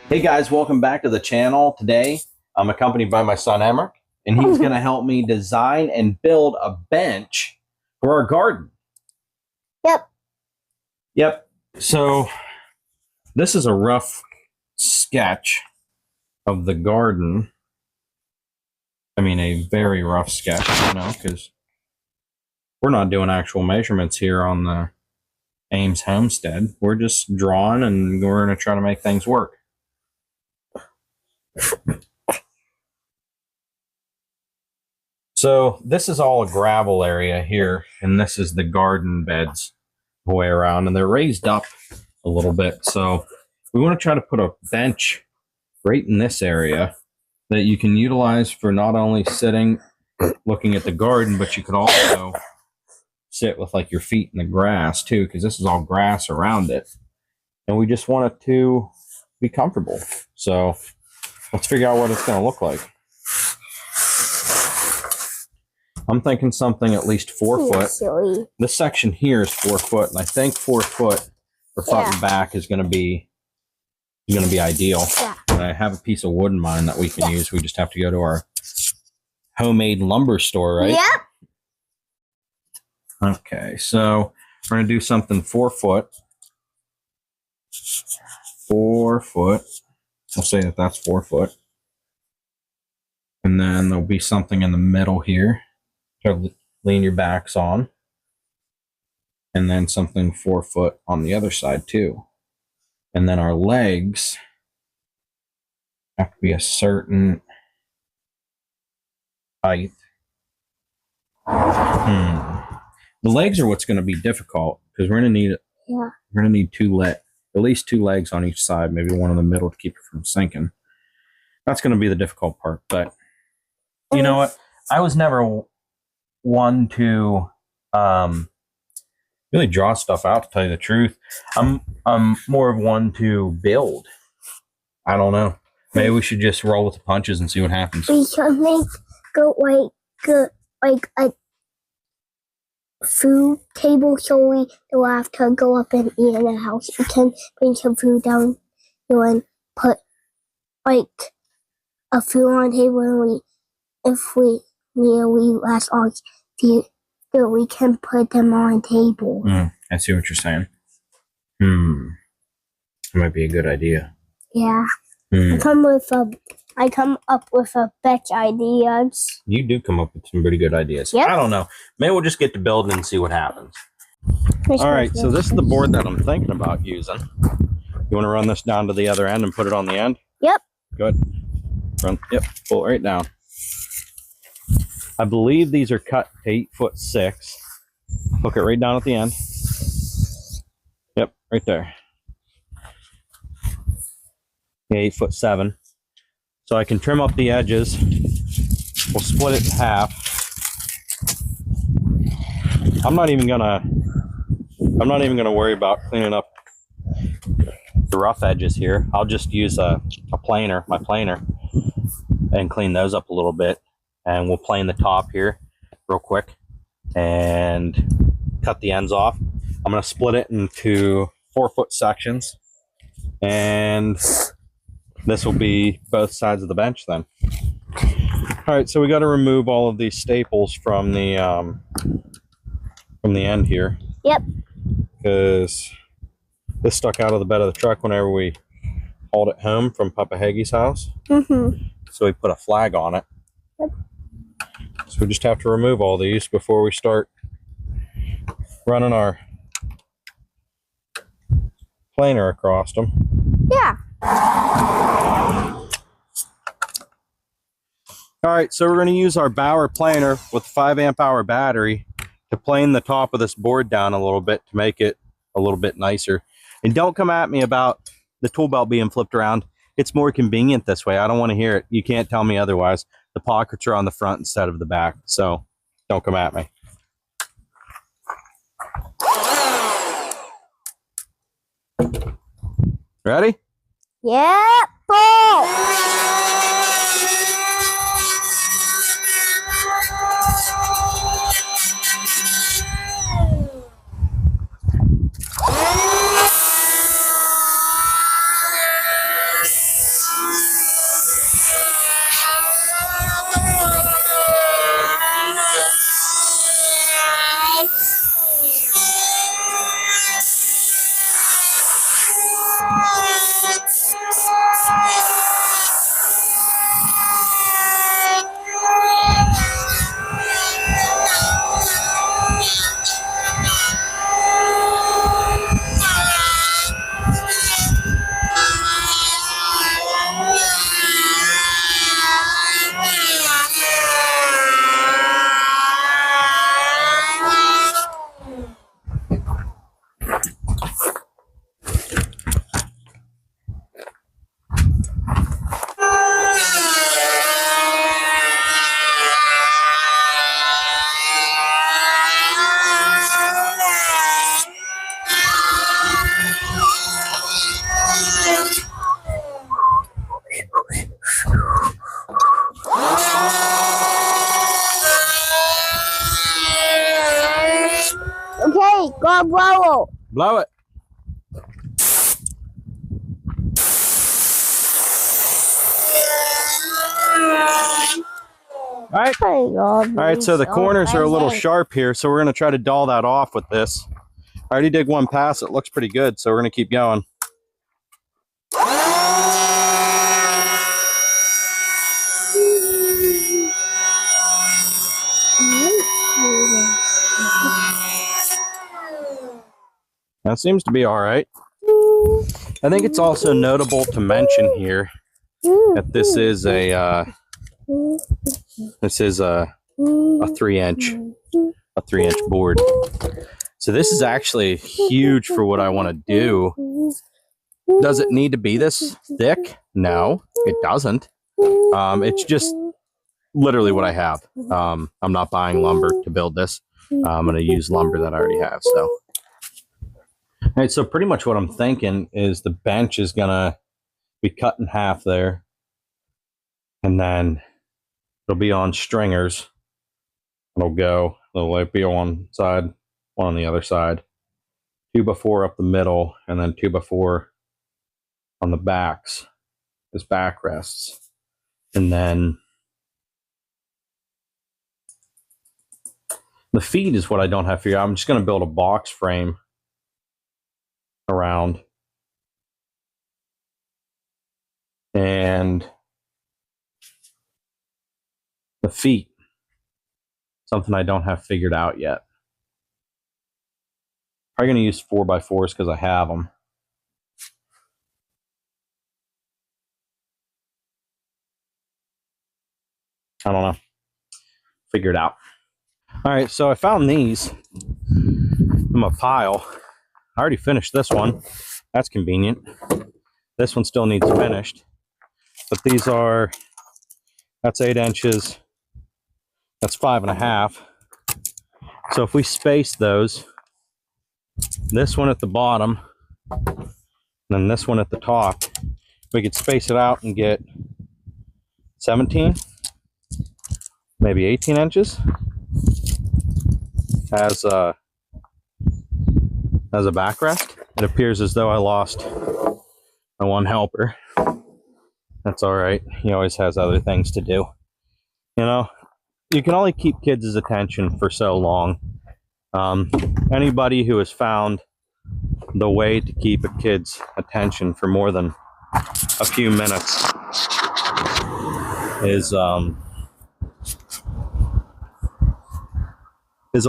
Hey guys, welcome back to the channel. Today, I'm accompanied by my son Emrick, and he's going to help me design and build a bench for our garden. Yep. So, this is a rough sketch of the garden. I mean, a very rough sketch, because we're not doing actual measurements here on the Ames homestead. We're just drawing, and we're going to try to make things work. So this is all a gravel area here, and this is the garden beds the way around, and they're raised up a little bit. So we want to try to put a bench right in this area that you can utilize for not only sitting, looking at the garden, but you could also sit with like your feet in the grass too, because this is all grass around it. And we just want it to be comfortable. So let's figure out what it's going to look like. I'm thinking something at least 4 foot. Silly. This section here is 4 foot, and I think 4 foot for front and back is going to be ideal. Yeah. And I have a piece of wood in mind that we can use. We just have to go to our homemade lumber store, right? Yep. Okay, so we're going to do something 4 foot. 4 foot. I'll say that that's 4 foot. And then there'll be something in the middle here to lean your backs on. And then something 4 foot on the other side too. And then our legs have to be a certain height. The legs are what's going to be difficult because we're going to need We're going to need at least 2 legs on each side, maybe one in the middle to keep it from sinking. That's going to be the difficult part. But you know what? I was never one to really draw stuff out, to tell you the truth. I'm more of one to build. I don't know. Maybe we should just roll with the punches and see what happens. We can make like a food table, so we don't have to go up and eat in the house. We can bring some food down and put like a food on the table, and if we last all the we can put them on the table. I see what you're saying. That might be a good idea. Yeah. I come up with a bunch ideas. You do come up with some pretty good ideas. Yep. I don't know. Maybe we'll just get to building and see what happens. All right, so this is the board that I'm thinking about using. You want to run this down to the other end and put it on the end? Yep. Good. Yep, pull it right down. I believe these are cut to 8'6". Hook it right down at the end. Yep, right there. Yeah, 8'7". So I can trim up the edges. We'll split it in half. I'm not even gonna worry about cleaning up the rough edges here. I'll just use my planer, and clean those up a little bit. And we'll plane the top here real quick and cut the ends off. I'm gonna split it into 4 foot sections, and this will be both sides of the bench then. All right, so we got to remove all of these staples from the end here. Yep. Because this stuck out of the bed of the truck whenever we hauled it home from Papa Haggie's house. So we put a flag on it. Yep. So we just have to remove all these before we start running our planer across them. Yeah. All right, so we're going to use our Bauer planer with a 5 amp hour battery to plane the top of this board down a little bit to make it a little bit nicer. And don't come at me about the tool belt being flipped around. It's more convenient this way. I don't want to hear it. You can't tell me otherwise. The pockets are on the front instead of the back, so don't come at me. Ready? Yeah. Ball. Hey, go blow. Blow it. All right. All right, so the corners are a little sharp here, so we're going to try to dull that off with this. I already did one pass. It looks pretty good, so we're going to keep going. That seems to be all right. I think it's also notable to mention here that this is a 3-inch board. So this is actually huge for what I want to do. Does it need to be this thick? No, it doesn't. It's just literally what I have. I'm not buying lumber to build this. I'm going to use lumber that I already have. So, all right, so pretty much what I'm thinking is the bench is going to be cut in half there. And then it'll be on stringers. It'll be on one side, one on the other side. 2x4 up the middle, and then 2x4 on the backs as backrests. And then the feet is what I don't have figured out. I'm just going to build a box frame around. And the feet, something I don't have figured out yet. Probably going to use 4x4s because I have them. I don't know. Figure it out. All right, so I found these in my pile. I already finished this one. That's convenient. This one still needs finished. But these are, that's 8 inches. That's 5.5. So if we space those, this one at the bottom, and then this one at the top, we could space it out and get 17, maybe 18 inches as a backrest. It appears as though I lost my one helper. That's all right. He always has other things to do. You know, you can only keep kids' attention for so long. Anybody who has found the way to keep a kid's attention for more than a few minutes is a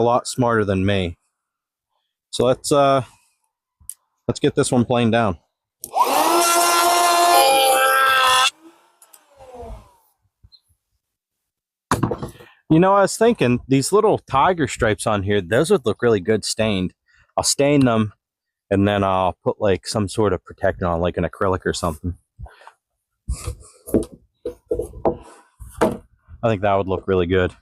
lot smarter than me. So let's get this one planed down. You know, I was thinking these little tiger stripes on here, those would look really good stained. I'll stain them and then I'll put like some sort of protectant on, like an acrylic or something. I think that would look really good.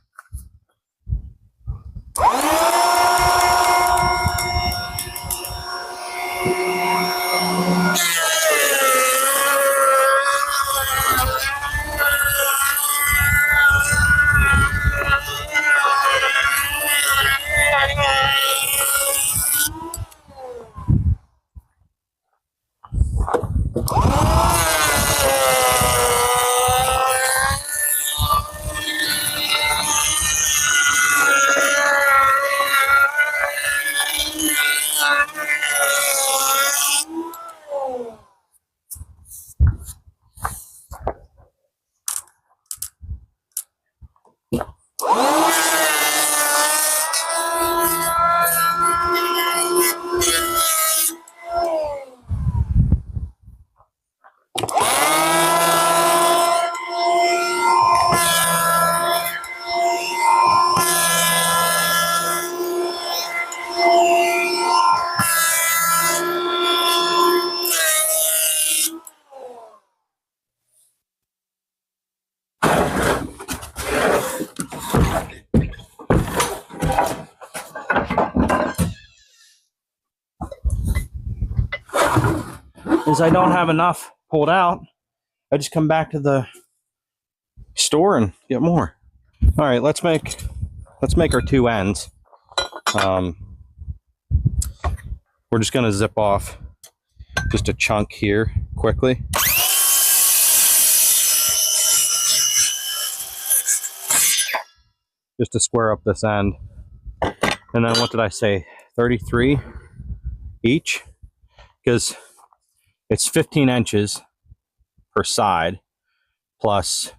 Is I don't have enough pulled out, I just come back to the store and get more. All right, let's make our two ends. we're just going to zip off just a chunk here quickly. Just to square up this end. And then what did I say? 33 each? Because it's 15 inches per side plus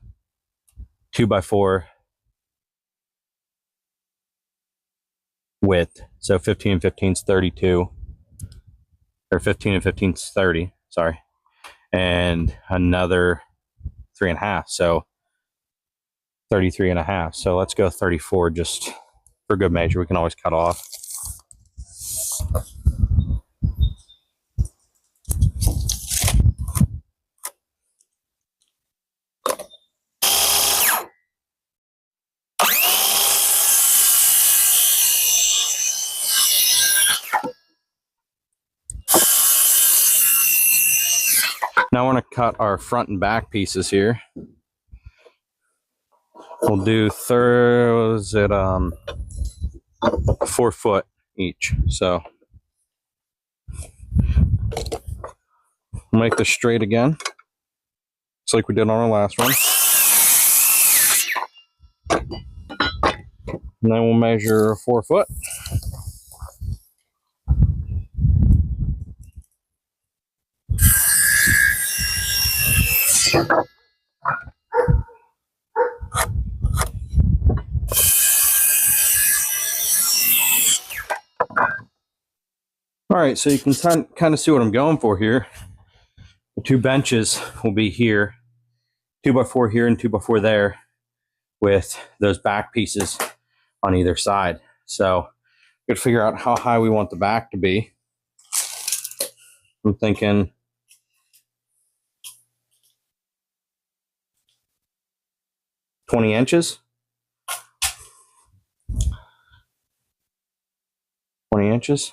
2x4 width. So 15 and 15 is 32. Or 15 and 15 is 30, sorry. And another 3.5. So 33.5. So let's go 34 just for good measure. We can always cut off. Now I want to cut our front and back pieces here. We'll do throws at 4 foot each. So we'll make this straight again, just like we did on our last one. And then we'll measure 4 foot. All right, so you can kind of see what I'm going for here. The 2 benches will be here, 2x4 here and 2x4 there, with those back pieces on either side. So we got to figure out how high we want the back to be. I'm thinking 20 inches. 20 inches.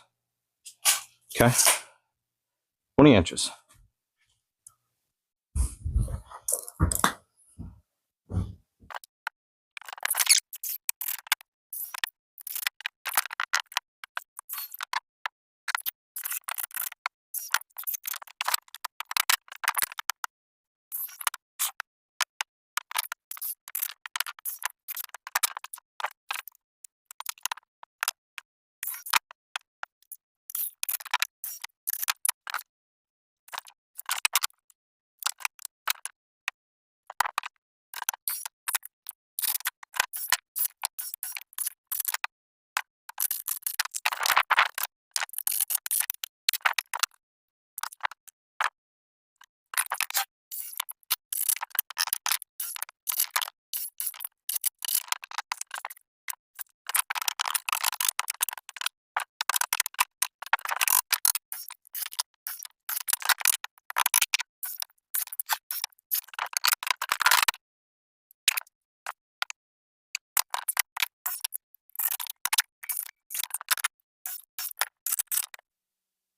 Okay. 20 inches.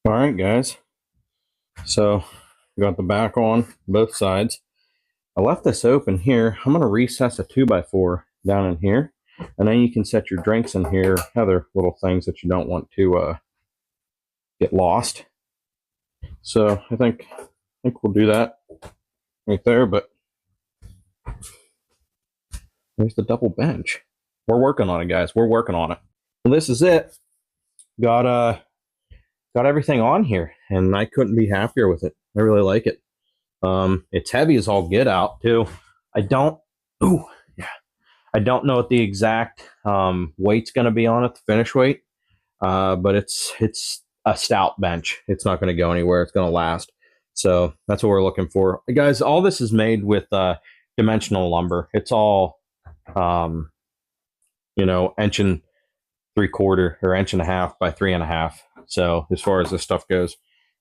All right, guys. So we got the back on both sides. I left this open here. I'm going to recess a 2x4 down in here, and then you can set your drinks in here, other little things that you don't want to get lost. So I think we'll do that right there. But there's the double bench. We're working on it, guys. We're working on it. Well, this is it. Got everything on here, and I couldn't be happier with it. I really like it. It's heavy as all get out too. I don't know what the exact weight's going to be on it, the finish weight, but it's a stout bench. It's not going to go anywhere. It's going to last. So that's what we're looking for, guys. All this is made with dimensional lumber. It's all 1.75 inch or 1.5 by 3.5. So as far as this stuff goes,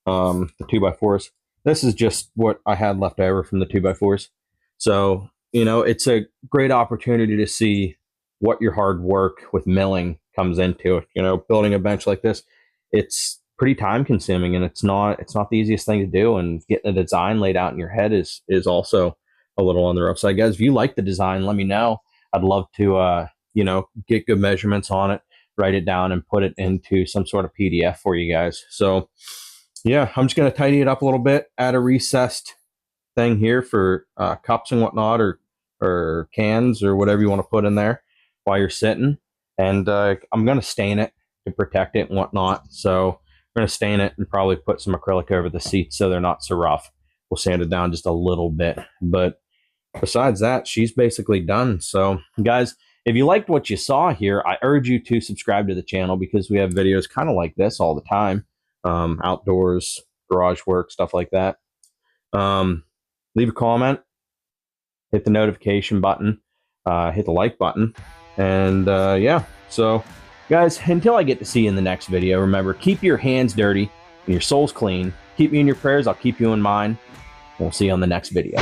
the 2x4s, this is just what I had left over from the 2x4s. So, it's a great opportunity to see what your hard work with milling comes into it. Building a bench like this, it's pretty time consuming, and it's not the easiest thing to do. And getting a design laid out in your head is also a little on the rough side. Guys, if you like the design, let me know. I'd love to, get good measurements on it. write it down and put it into some sort of PDF for you guys. So yeah, I'm just going to tidy it up a little bit, add a recessed thing here for cups and whatnot, or cans or whatever you want to put in there while you're sitting. And I'm going to stain it to protect it and whatnot. So I'm going to stain it and probably put some acrylic over the seats so they're not so rough. We'll sand it down just a little bit. But besides that, she's basically done. So guys, if you liked what you saw here, I urge you to subscribe to the channel because we have videos kind of like this all the time. Outdoors, garage work, stuff like that. Leave a comment, hit the notification button, hit the like button, and yeah. So guys, until I get to see you in the next video, remember, keep your hands dirty and your souls clean. Keep me in your prayers. I'll keep you in mine. We'll see you on the next video.